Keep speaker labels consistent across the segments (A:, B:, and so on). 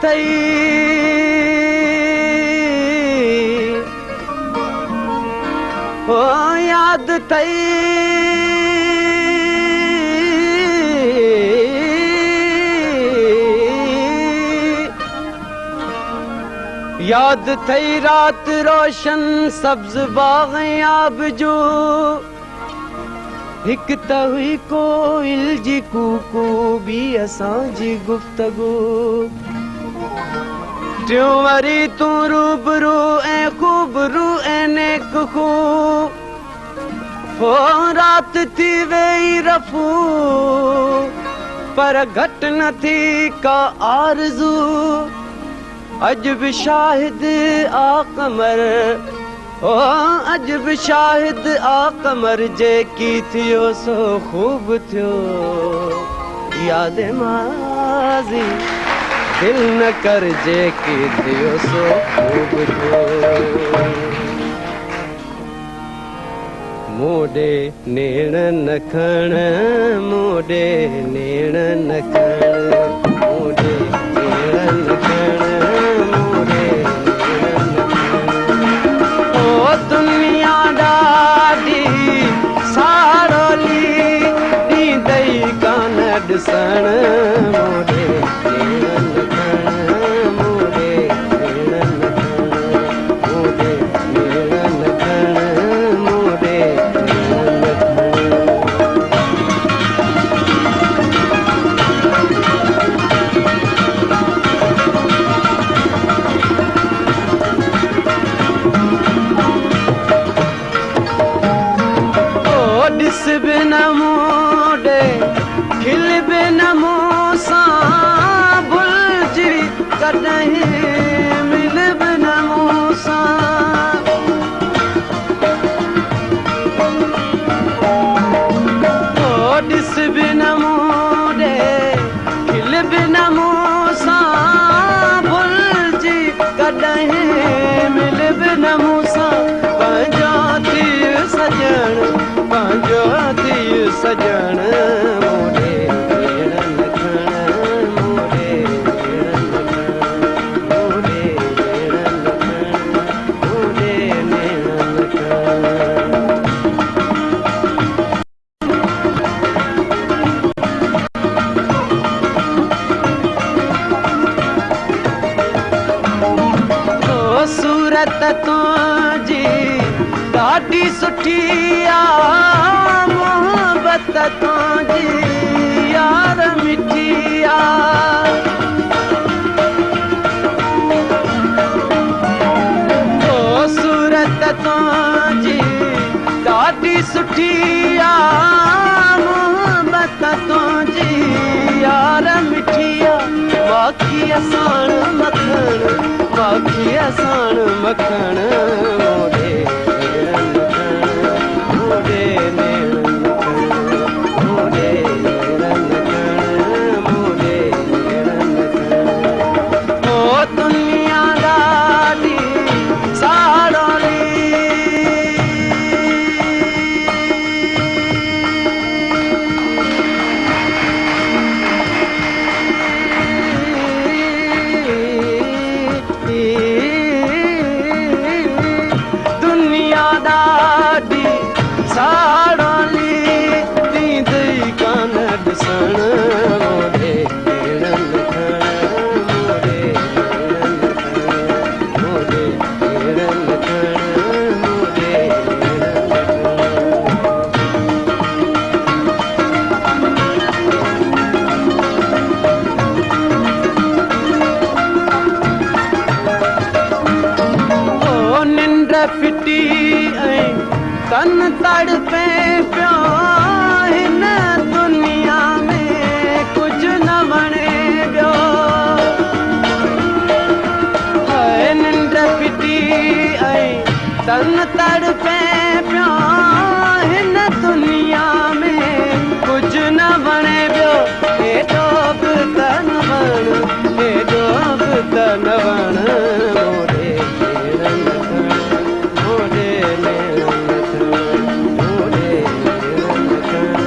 A: थई ओ याद थई याद थई रात रोशन सब्ज बाग आब जो हिक त हुई कोयल जी कूकू भी असांजी गुफ्तगू टियों वरी तू रूबरू ऐं खूबरू ऐं नेक हो रात थी वेई रफू पर घट न थी का आरज़ू अज भी शाहिद आ कमर ओ अज भी शाहिद आ कमर जेकी थियो सो खूब थियो याद माज़ी दिल न कर जेकी थियो सो खूब थियो मोडे नेण न खण मोडे नेण न खण मोडे नेण न खण दुनिया ॾाढी सारोली ॾींदई कान ॾिसण मोडे नेण न खण मोडे नेण न खण मोडे नेण न खण मोडे नेण न बिन मोडे खिल बिन मूंसां भुलजी कॾहिं मिल बिन मूंसां ॾिस बिन मोडे खिल बिन मूंसां भुलजी कॾहिं मिल बिन मूंसां पंहिंजो थी सजण पंहिंजो थी सजण मोडे नेण न खण मोडे नेण न खण मोडे नेण न खण मोडे नेण न खण ओ सूरत तुंहिंजी ॾाढी सुठी आ मोहब्बत तुंहिंजी यार मिठी आ ओ सूरत तुंहिंजी ॾाढी सुठी आ मोहब्बत तुंहिंजी यार मिठी आ बाक़ी असाण मखण बाक़ी असाण मखण मोडे मोडे नेण न खण मोडे नेण न खण मोडे नेण न खण ओ दुनिया ॾाढी सारोली दुनिया ॾाढी सारोली ॾींदई कान ॾिसण मोडे नेण न खण मोडे नेण न खण मोडे नेण न खण मोडे नेण न खण ओ निंड फिटी ऐं तन तड़पे पियो हिन दुनिया में कुझु न वणे पियो निंड फिटी ऐं तन तड़पे पियो हिन दुनिया में कुझु न वणे पियो हेॾो बि त न वण हेॾो बि त न वण मोडे नेण न खण मोडे नेण न खण मोडे नेण न खण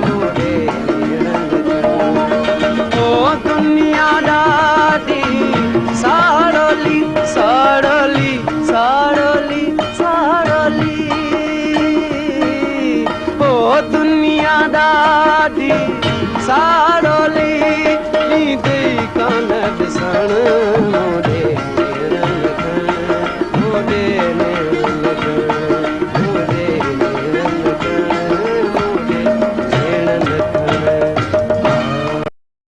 A: मोडे नेण न खण ओ दुनिया ॾाढी साड़ोली ईंदे कान ॾिसण